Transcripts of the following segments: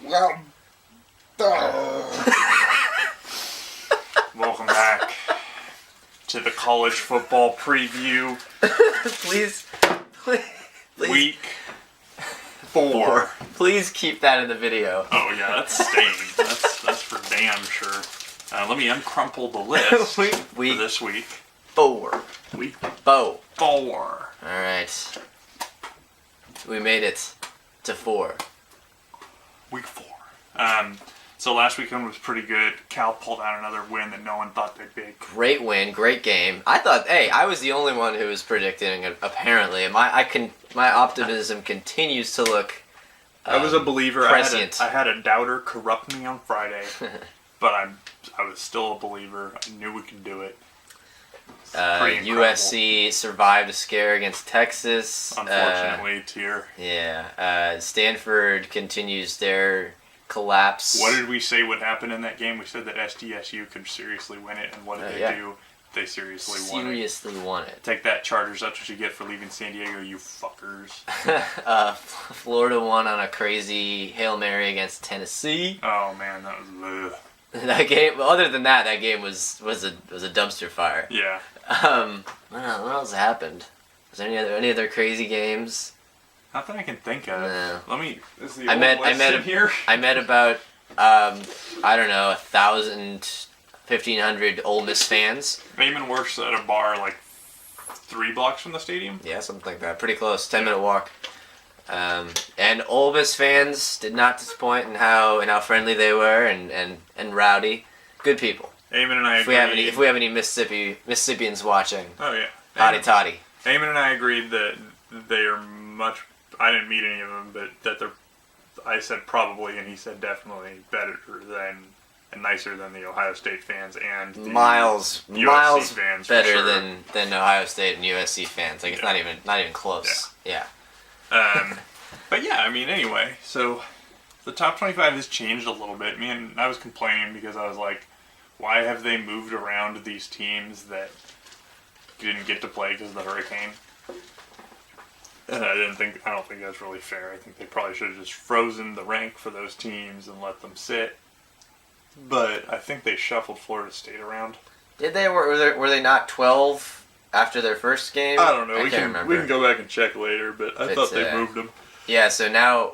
Well, welcome back to the college football preview. please. Week 4. Please keep that in the video. Oh yeah, that's staying. that's for damn sure. Let me uncrumple the list for this week. 4. Week Bo. 4. Alright. We made it to 4. Week 4. So last weekend was pretty good. Cal pulled out another win that no one thought they'd be. Great win, great game. I was the only one who was predicting it, apparently. My optimism continues to look I was a believer. prescient. I had a doubter corrupt me on Friday, but I was still a believer. I knew we could do it. USC survived a scare against Texas. Unfortunately, tier. Yeah. Stanford continues their collapse. What did we say would happen in that game? We said that SDSU could seriously win it, and what did they do? They seriously won it. Take that, Chargers. That's what you get for leaving San Diego, you fuckers. Florida won on a crazy Hail Mary against Tennessee. Oh man, that was ugh. That game. Other than that, that game was a dumpster fire. Yeah. What else happened? Was there any other crazy games? Not that I can think of. No. Let me. Is the I met here? I met about 1,500 Ole Miss fans. Eamon works at a bar like 3 blocks from the stadium. Yeah, something like that. Pretty close. 10-minute walk. And Ole Miss fans did not disappoint in how friendly they were and rowdy. Good people. Eamon and I agreed. If we have any Mississippians watching. Oh yeah. Hotty toddy. Eamon and I agreed that they are much. I didn't meet any of them, but that they're. I said probably, and he said definitely better than and nicer than the Ohio State fans and the miles fans better for sure. than Ohio State and USC fans. Like it's not even close. Yeah. But yeah, I mean, anyway, so the top 25 has changed a little bit. I was complaining because I was like, why have they moved around these teams that didn't get to play because of the hurricane? And I don't think that's really fair. I think they probably should have just frozen the rank for those teams and let them sit. But I think they shuffled Florida State around. Did they? Were they not 12 after their first game? I don't know. I can't remember. We can go back and check later, but I thought they moved them. Yeah. So now,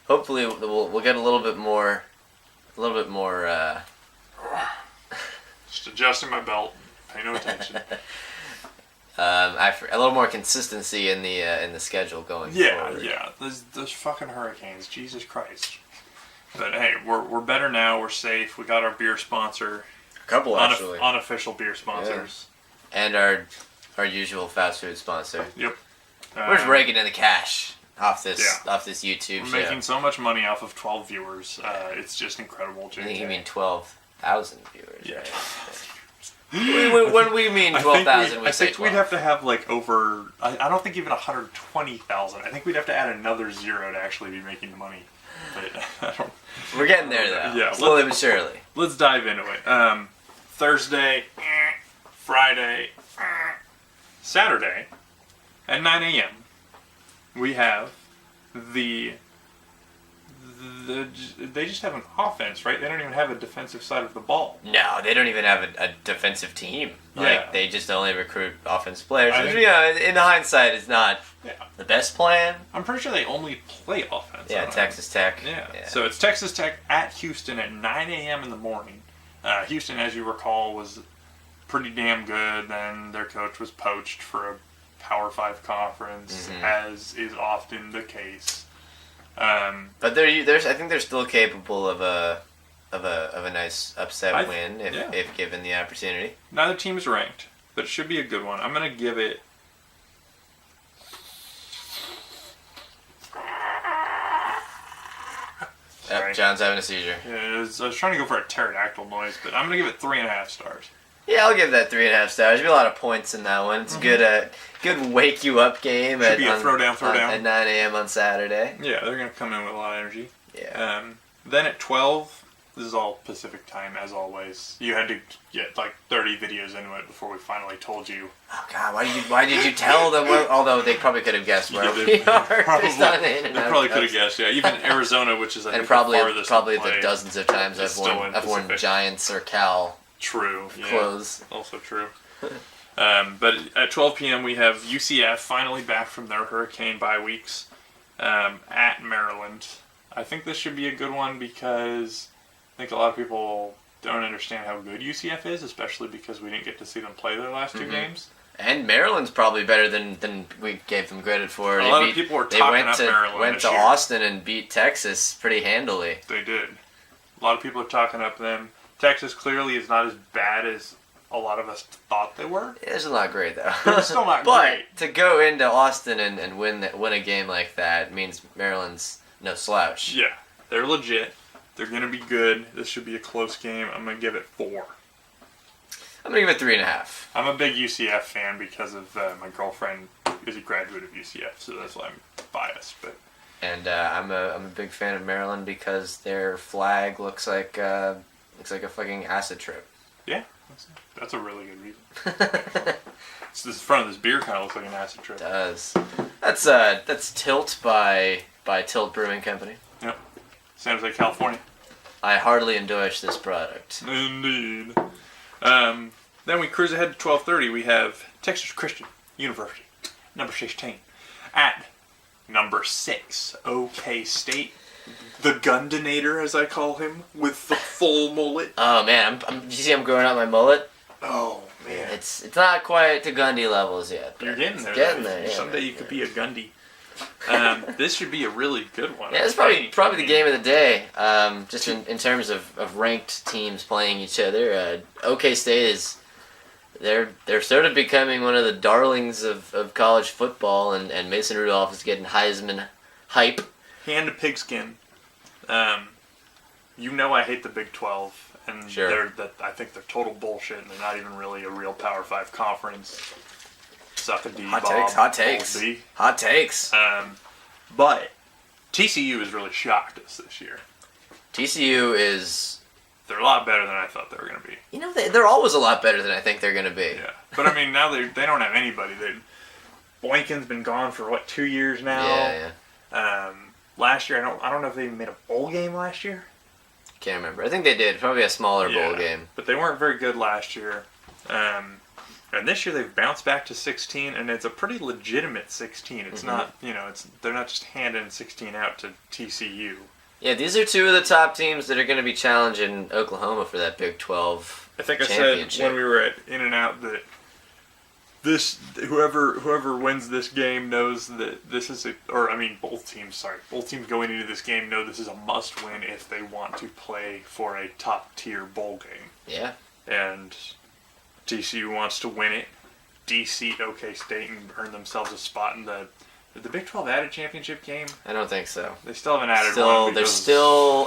hopefully, we'll get a little bit more. Just adjusting my belt. Pay no attention. A little more consistency in the schedule going forward. Yeah. Those fucking hurricanes. Jesus Christ. But hey, we're better now. We're safe. We got our beer sponsor. A couple actually. Unofficial beer sponsors. Yeah. And our usual fast food sponsor. Yep. We're just raking in the cash off this YouTube show. We're making so much money off of 12 viewers. It's just incredible. I think you mean 12,000 viewers. Yeah. Right? When we mean 12,000, I think we'd have to have like over. I don't think even 120,000. I think we'd have to add another 0 to actually be making the money. But we're getting there though. Yeah, slowly but surely. Let's dive into it. Thursday, Friday, Saturday, at 9 a.m. we have they just have an offense, right? They don't even have a defensive side of the ball. No, they don't even have a defensive team. They just only recruit offensive players. Which, in hindsight, is not the best plan. I'm pretty sure they only play offense. Yeah, Texas Tech. Yeah. So it's Texas Tech at Houston at 9 a.m. in the morning. Houston, as you recall, was pretty damn good. Then their coach was poached for a Power 5 conference, as is often the case. But I think they're still capable of a nice upset win if given the opportunity. Neither team is ranked, but it should be a good one. I'm gonna give it. John's having a seizure. Yeah, I was trying to go for a pterodactyl noise, but I'm gonna give it 3.5 stars. Yeah, I'll give that 3.5 stars. There'll be a lot of points in that one. It's a good wake you up game. Should be a throwdown. At 9 a.m. on Saturday. Yeah, they're gonna come in with a lot of energy. Yeah. Then at 12, This is all Pacific time, as always. You had to get like 30 videos into it before we finally told you. Oh God, why did you tell them? Although they probably could have guessed where Yeah, we are. probably, based on the they probably could have guessed. Yeah, even Arizona, which is I And think probably the farthest probably to play. the dozens of times It's I've still in worn Pacific. Giants or Cal True. Yeah. clothes. Also true. But at 12 p.m. we have UCF finally back from their hurricane bye weeks at Maryland. I think this should be a good one because I think a lot of people don't understand how good UCF is, especially because we didn't get to see them play their last two games. And Maryland's probably better than we gave them credit for. A lot of people were talking up Maryland went this to year. Austin and beat Texas pretty handily. They did. A lot of people are talking up them. Texas clearly is not as bad as a lot of us thought they were. It's not great though. They're still not but great. to go into Austin and win a game like that means Maryland's no slouch. Yeah, they're legit. They're going to be good. This should be a close game. I'm going to give it 4. I'm gonna give it 3.5. I'm a big UCF fan because of my girlfriend is a graduate of UCF, so that's why I'm biased. But And I'm a big fan of Maryland because their flag looks like a fucking acid trip. yeah, that's a really good reason. It's this front of this beer kind of looks like an acid trip. Does. That's Tilt by Tilt Brewing Company. Yep, San Jose, California. I heartily endorse this product. Indeed. Then we cruise ahead to 12:30. We have Texas Christian University, number 16, at number 6, OK State. The Gundinator, as I call him, with the full mullet. Oh man, you see I'm growing out my mullet. Oh man, It's not quite to Gundy levels yet. But you're getting it's there. Getting there. Yeah, Someday man, you could be a Gundy. This should be a really good one. Yeah, it's probably the game of the day. Just in terms of ranked teams playing each other, OK State is they're sort of becoming one of the darlings of college football, and Mason Rudolph is getting Heisman hype. Hand to pigskin. You know I hate the Big 12, and Sure. I think they're total bullshit, and they're not even really a real Power 5 conference. Suck a D, Hot Bob. takes, hot takes, Ballsy. hot takes. But TCU has really shocked us this year. TCU is, They're a lot better than I thought they were going to be. you know, they're always a lot better than I think they're going to be. Yeah, but I mean now they don't have anybody. Boykin's been gone for 2 years now. Yeah. Last year I don't know if they even made a bowl game last year. Can't remember. I think they did. Probably a smaller bowl game. But they weren't very good last year. And this year they've bounced back to 16, and it's a pretty legitimate 16. It's not, they're not just handing 16 out to TCU. Yeah, these are two of the top teams that are going to be challenging Oklahoma for that Big 12 I think I said championship. when we were at In-N-Out that whoever wins this game knows that this is both teams going into this game know this is a must-win if they want to play for a top-tier bowl game. Yeah. And TCU wants to win it, de-seat OK State, and earn themselves a spot in the Big 12 added championship game. I don't think so. They still haven't added one. They still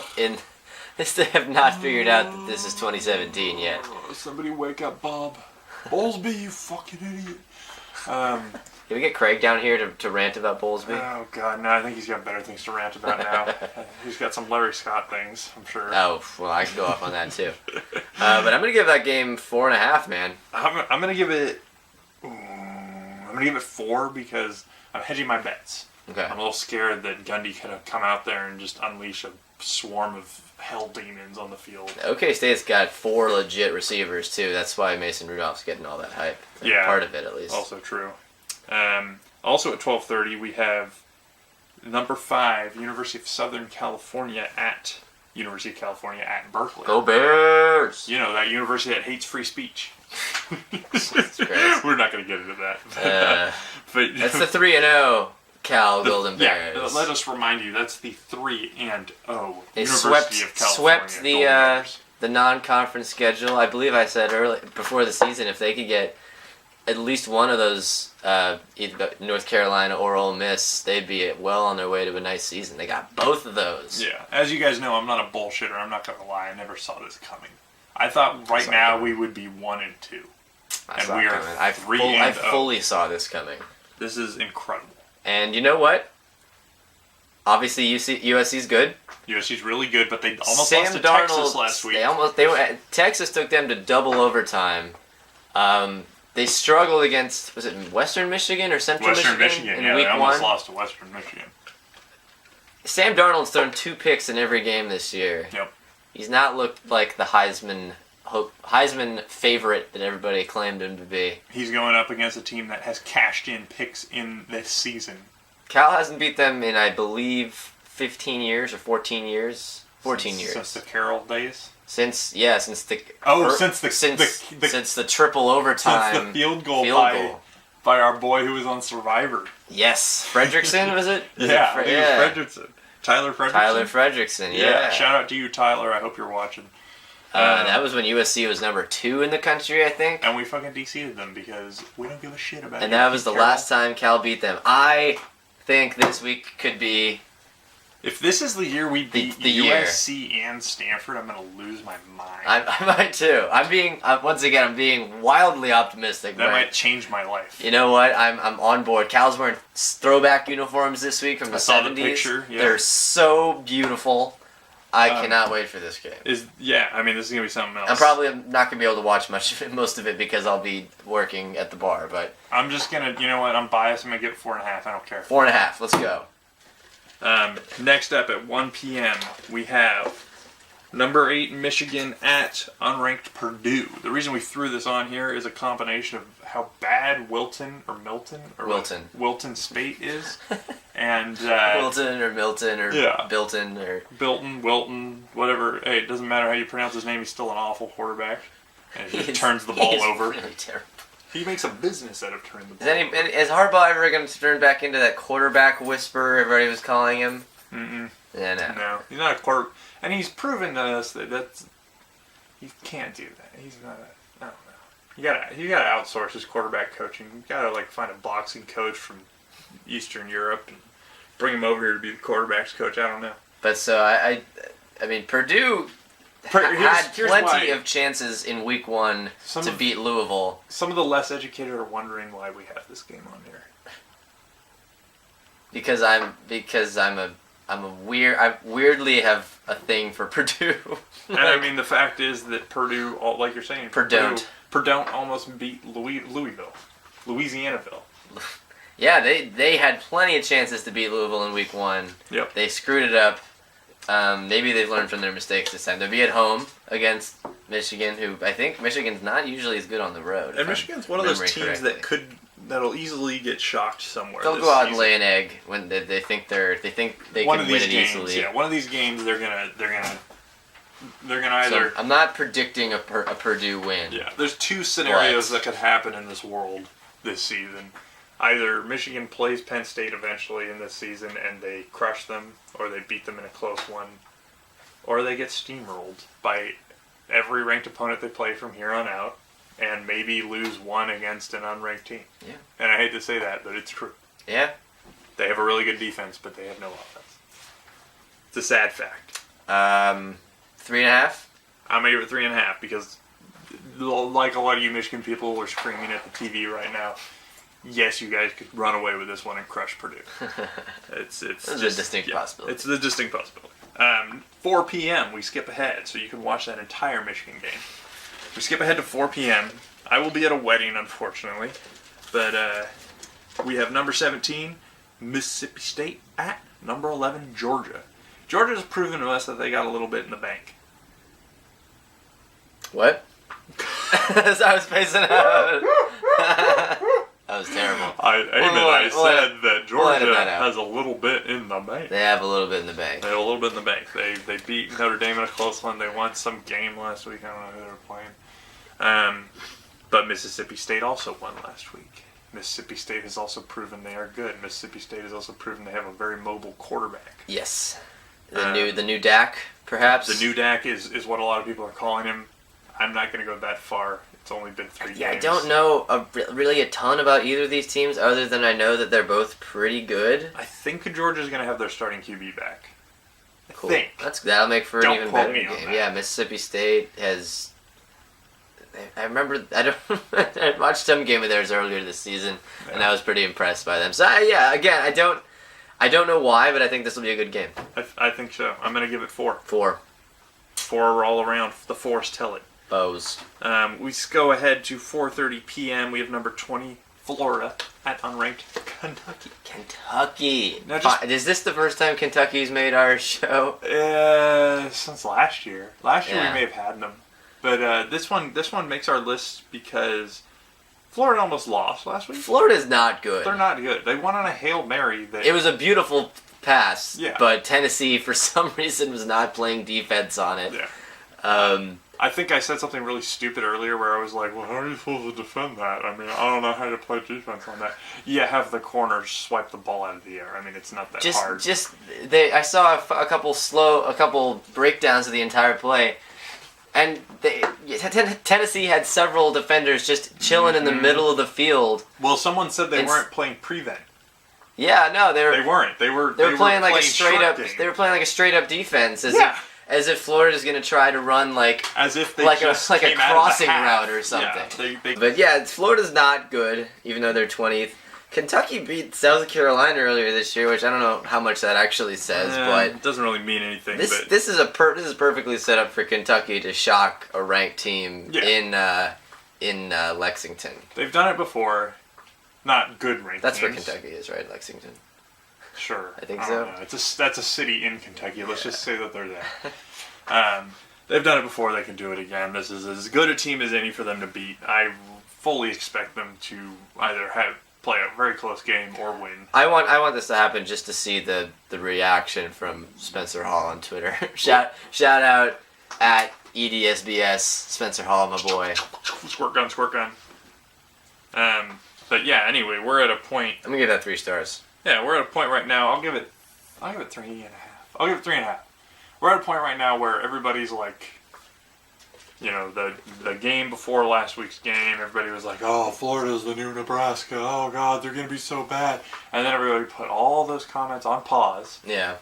have not figured out that this is 2017 yet. Somebody wake up, Bob. Bowlesby, you fucking idiot. Can we get Craig down here to rant about Bowlesby? Oh, God, no, I think he's got better things to rant about now. He's got some Larry Scott things, I'm sure. Oh, well, I can go off on that too. But I'm going to give that game 4.5, man. I'm going to give it... I'm going to give it 4 because I'm hedging my bets. Okay. I'm a little scared that Gundy could have come out there and just unleash a swarm of hell demons on the field. OK State's got 4 legit receivers too. That's why Mason Rudolph's getting all that hype. Yeah. Part of it, at least. Also true. Also at 12:30 we have number 5, University of Southern California at University of California at Berkeley. Go Bears! You know, that university that hates free speech. crazy. We're not going to get into that. But That's the 3-0 Cal Golden Bears. Yeah, let us remind you, that's the 3-0 They University of California. swept Golden Bears. the non-conference schedule. I believe I said early before the season if they could get at least one of those, either North Carolina or Ole Miss, they'd be well on their way to a nice season. They got both of those. Yeah, as you guys know, I'm not a bullshitter. I'm not going to lie. I never saw this coming. I thought right now we would be 1-2. I And saw we it are coming. 3-0. I fully saw this coming. This is incredible. And you know what? Obviously, USC's good. USC's really good, but they almost Sam lost to Darnold, Texas last week. Texas took them to double overtime. They struggled against, was it Western Michigan or Central Western Michigan Michigan, in yeah, week they almost 1? lost to Western Michigan. Sam Darnold's thrown 2 picks in every game this year. Yep. He's not looked like the Heisman favorite that everybody claimed him to be. He's going up against a team that has cashed in picks in this season. Cal hasn't beat them in, I believe, 15 years or 14 years. 14 years. Since the Carroll days? Since the since the triple overtime. Since the field goal by our boy who was on Survivor. Yes, Fredrickson was it? It was Fredrickson. Tyler Fredrickson. Yeah. Shout out to you, Tyler. I hope you're watching. That was when USC was number 2 in the country, I think. And we fucking de-seeded them because we don't give a shit about it. And that was the last time Cal beat them. I think this week could be... If this is the year we beat the USC and Stanford, I'm going to lose my mind. I might too. I'm being wildly optimistic. That might change my life. You know what? I'm on board. Cal's wearing throwback uniforms this week from the 70s. saw the picture, yeah. They're so beautiful. I cannot wait for this game. This is going to be something else. I'm probably not going to be able to watch most of it because I'll be working at the bar, but... I'm just going to, you know what? I'm biased. I'm going to give it 4.5. I don't care. 4.5. Let's go. Next up at 1 p.m., we have number 8 Michigan at unranked Purdue. The reason we threw this on here is a combination of how bad Wilton Spate is, and Wilton or Milton or Bilton or Wilton, whatever. Hey, it doesn't matter how you pronounce his name. He's still an awful quarterback, and he turns the ball over. Really terrible. He makes a business out of turning the ball over. Is Harbaugh ever going to turn back into that quarterback whisperer everybody was calling him? Mm-mm. Yeah, no. No, he's not a quarter, and he's proven to us that he can't do that. He's not I don't know. You gotta outsource his quarterback coaching. You gotta find a boxing coach from Eastern Europe and bring him over here to be the quarterback's coach. I don't know. But so I mean Purdue had plenty of chances in week 1 to beat Louisville. Some of the less educated are wondering why we have this game on here. Because I weirdly have a thing for Purdue. And I mean the fact is that Purdue, like you're saying, Purdue almost beat Louisville. Louisianaville. Yeah, they had plenty of chances to beat Louisville in week 1. Yep. They screwed it up. Maybe they've learned from their mistakes this time. They'll be at home against Michigan, who I think Michigan's not usually as good on the road. And Michigan's one of those teams that'll easily get shocked somewhere. They'll go out and lay an egg when they think they can win it easily. Yeah, one of these games they're gonna either. So I'm not predicting a Purdue win. Yeah, there's 2 scenarios that could happen in this world this season. Either Michigan plays Penn State eventually in this season and they crush them, or they beat them in a close one, or they get steamrolled by every ranked opponent they play from here on out, and maybe lose one against an unranked team. Yeah. And I hate to say that, but it's true. Yeah. They have a really good defense, but they have no offense. It's a sad fact. 3.5? I'm going to give it 3.5 because, like a lot of you Michigan people are screaming at the TV right now, yes, you guys could run away with this one and crush Purdue. It's a distinct possibility. It's a distinct possibility. 4 p.m. we skip ahead, so you can watch that entire Michigan game. We skip ahead to 4 p.m. I will be at a wedding, unfortunately, but we have number 17 Mississippi State at number 11 Georgia. Georgia's proven to us that they got a little bit in the bank. What? As I was facing out. That was terrible. I said that Georgia has a little bit in the bank. They have a little bit in the bank. They have a little bit in the bank. They beat Notre Dame in a close one. They won some game last week. I don't know who they were playing. But Mississippi State also won last week. Mississippi State has also proven they are good. Mississippi State has also proven they have a very mobile quarterback. Yes. The new Dak, perhaps? The new Dak is what a lot of people are calling him. I'm not going to go that far. It's only been 3 games. Yeah, I don't know really a ton about either of these teams, other than I know that they're both pretty good. I think Georgia's going to have their starting QB back. Cool. I think. That'll make for an even better game. Yeah, Mississippi State has... I remember... I watched some game of theirs earlier this season, and I was pretty impressed by them. So, again, I don't know why, but I think this will be a good game. I think so. I'm going to give it 4. 4 4 all around. The force tell it. bows. We go ahead to 4:30 p.m. We have number 20, Florida, at unranked Kentucky. Kentucky. Now just- Is this the first time Kentucky's made our show? Since last year. Last year Yeah. we may have had them, but this one makes our list because Florida almost lost last week. Florida's not good. They're not good. They won on a Hail Mary. That It was a beautiful pass, Yeah. but Tennessee, for some reason, was not playing defense on it. yeah. Um, I think I said something really stupid earlier where I was like, well, how are you supposed to defend that? I mean, I don't know how to play defense on that. Yeah, have the corners swipe the ball out of the air. I mean, it's not that hard. I saw a couple breakdowns of the entire play, and Tennessee had several defenders just chilling in the middle of the field. Well, someone said they It's- weren't playing prevent. Yeah, no, They weren't. They were playing like a straight short up. game. They were playing like a straight up defense, Yeah. as if Florida's gonna try to run like As if they like just a came out of the crossing half. route or Yeah, something. they But yeah, Florida's not good, even though they're 20th. Kentucky beat South Carolina earlier this year, which I don't know how much that actually says, but it doesn't really mean anything. this but this is perfectly set up for Kentucky to shock a ranked team Yeah. in Lexington. they've done it before. Not good ranked. That's where teams. Kentucky is, right? Lexington. Sure. I think don't so. know. That's a city in Kentucky. Let's just say that they're there. They've done it before. They can do it again. This is as good a team as any for them to beat. I fully expect them to either play a very close game or win. I want this to happen just to see the reaction from Spencer Hall on Twitter. shout out at EDSBS Spencer Hall, my boy. Squirt gun, squirt gun. But yeah. Anyway, we're at a point. I'm gonna give that 3 stars. Yeah, we're at a point right now. I'll give it 3.5. I'll give it 3.5. We're at a point right now where everybody's like, you know, the game before last week's game, everybody was like, oh, Florida's the new Nebraska. Oh, God, they're going to be so bad. And then everybody put all those comments on pause. Yeah.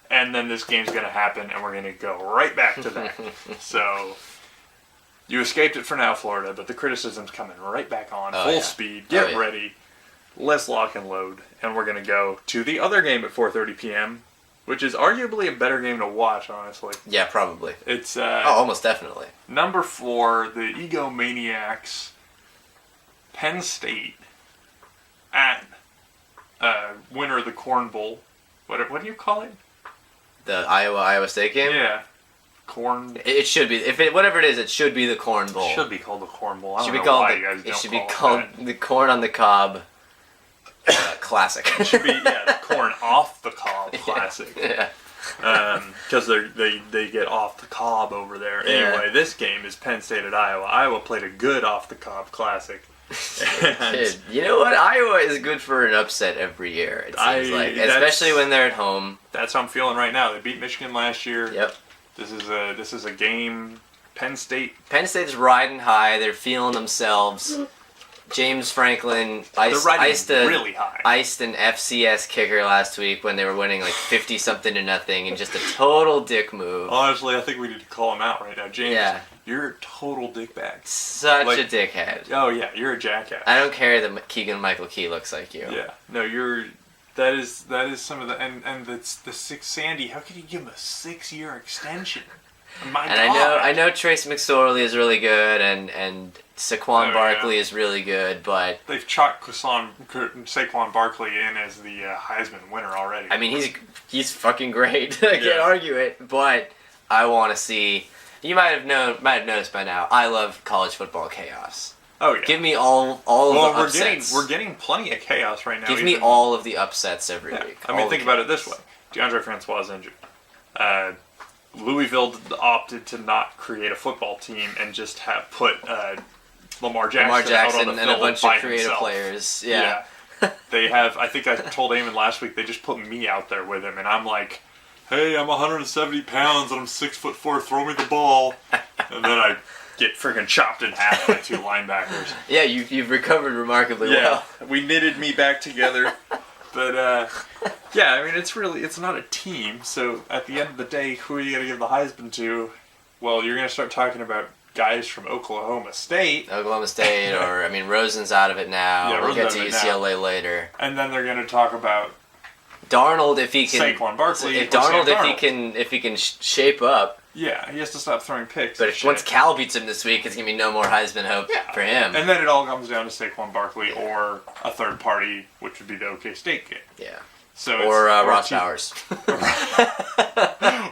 And then this game's going to happen, and we're going to go right back to that. So, you escaped it for now, Florida, but the criticism's coming right back on. Oh, Full yeah. speed. Get yeah. ready. Let's lock and load. And we're going to go to the other game at 4:30 p.m., which is arguably a better game to watch, honestly. Yeah, probably. It's almost definitely. number 4, the Egomaniacs, Penn State, at winner of the Corn Bowl. What do you call it? The Iowa State game. Yeah, Corn. It should be whatever it is. It should be the Corn Bowl. It should be called the Corn Bowl. I Should don't be know called why the- you guys it don't should be call called it the Corn on the Cob Classic. that. It should be the Corn off the Cob Classic. Yeah. Because they get off the cob over there. Yeah. Anyway, this game is Penn State at Iowa. Iowa played a good off the cob classic. And Dude, you know what? Iowa is good for an upset every year. It seems like, especially when they're at home. that's how I'm feeling right now. They beat Michigan last year. Yep. This is a game. Penn State. Penn State's riding high. They're feeling themselves. James Franklin They're riding iced really high. an FCS kicker last week when they were winning like 50-something to nothing, and just a total dick move. Honestly, I think we need to call him out right now, James. Yeah. You're a total dickbag. Such like- a dickhead. Oh yeah, you're a jackass. I don't care that Keegan Michael Key looks like you. Yeah. No, you're. That is some of the and the 6 Sandy. How could you give him a 6-year extension? My And God. I know Trace McSorley is really good, and Saquon Oh, Barkley yeah. is really good, but They've chalked Saquon Barkley in as the Heisman winner already. I mean he's fucking great. I Yeah. can't argue it, but I want to see. You might have noticed by now. I love college football chaos. oh yeah. Give me all of the upsets. we're getting plenty of chaos right now. Give me even- all of the upsets every Yeah. week. I mean, think about it this way: DeAndre Francois is injured. Louisville opted to not create a football team and just have put Lamar Jackson, Lamar Jackson out on the and a field bunch by of creative himself. players. Yeah. They have. I think I told Eamon last week. They just put me out there with him, and I'm like, "Hey, I'm 170 pounds and I'm 6'4". Throw me the ball," and then I get freaking chopped in half by 2 linebackers. Yeah, you've recovered remarkably Yeah, well. we knitted me back together. But, yeah, I mean, it's not a team. So at the end of the day, who are you going to give the Heisman to? Well, you're going to start talking about guys from Oklahoma State. Oklahoma State, or I mean, Rosen's out of it now. Yeah, we'll get Rosen's to out of it UCLA later. And then they're going to talk about Darnold, if he can, Saquon Barkley, if or Sam Darnold, Darnold. if he can shape up. Yeah, he has to stop throwing picks. But and if, once shit. Cal beats him this week, it's gonna be no more Heisman hope for him. And then it all comes down to Saquon Barkley or a third party, which would be the OK State kid. Yeah. So Or Ross T- Bowers.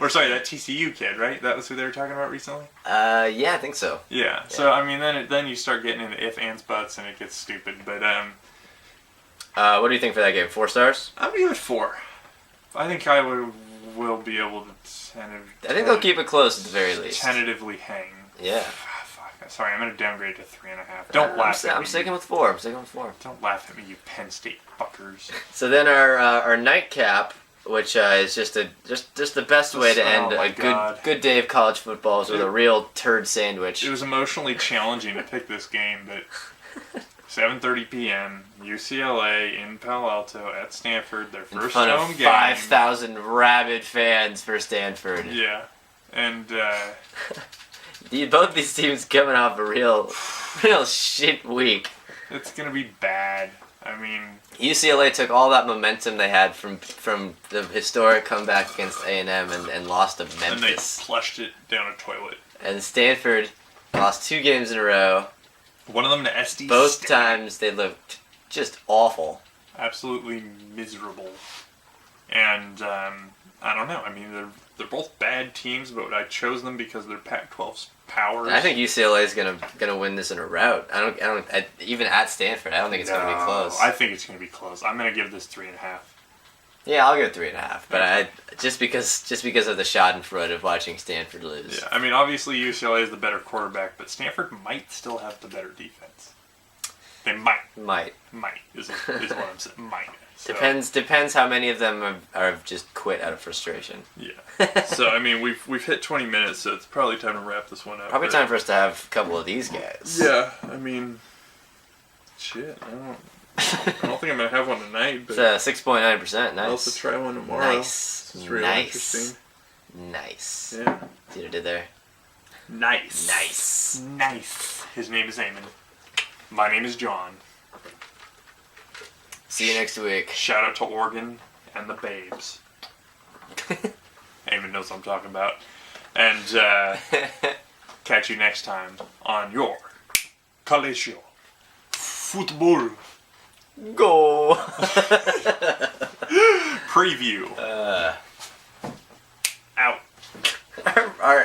or sorry, that TCU kid, right? That was who they were talking about recently. Yeah, I think so. Yeah. So I mean, then you start getting into if, ands, buts, and it gets stupid. But What do you think for that game? 4 stars? I'm gonna give it 4. I think Iowa will be able to I think they'll keep it close at the very least. tentatively hang. Yeah. Fuck. Sorry, I'm gonna downgrade to 3.5. Don't laugh at me. I'm sticking with 4. I'm sticking with 4. Don't laugh at me, you Penn State fuckers. So then our nightcap, which is just the best way to end my a God. good day of college football is with a real turd sandwich. It was emotionally challenging to pick this game, but 7:30 p.m. UCLA in Palo Alto at Stanford, their in first front home of game. 5,000 rabid fans for Stanford. Yeah, and Both these teams coming off a real shit week. it's gonna be bad. I mean, UCLA took all that momentum they had from the historic comeback against A&M and lost to and they Memphis. flushed it down a toilet. And Stanford lost 2 games in a row. One of them to SD. Both State. times they looked just awful. Absolutely miserable. And I don't know. I mean, they're both bad teams, but I chose them because they're Pac-12's powers. I think UCLA is gonna win this in a rout. Even at Stanford, I don't think it's gonna be close. I think it's gonna be close. I'm gonna give this 3.5. Yeah, I'll go 3.5. But I just because of the Schadenfreude of watching Stanford lose. Yeah, I mean, obviously UCLA is the better quarterback, but Stanford might still have the better defense. They might is what I'm saying. Might. So, Depends how many of them are just quit out of frustration. Yeah. So I mean, we've hit 20 minutes, so it's probably time to wrap this one up. Probably but- time for us to have a couple of these guys. Yeah, I mean, shit. I don't think I'm gonna have one tonight, but It's 6.9%. Nice. I'll also try one tomorrow. Nice. This is real interesting. Nice. Yeah. See what I did there? Nice. Nice. Nice. His name is Eamon. My name is John. See you next week. Shout out to Oregon and the Babes. Eamon knows what I'm talking about. And catch you next time on your Colegio Football Go. Preview. Out. Our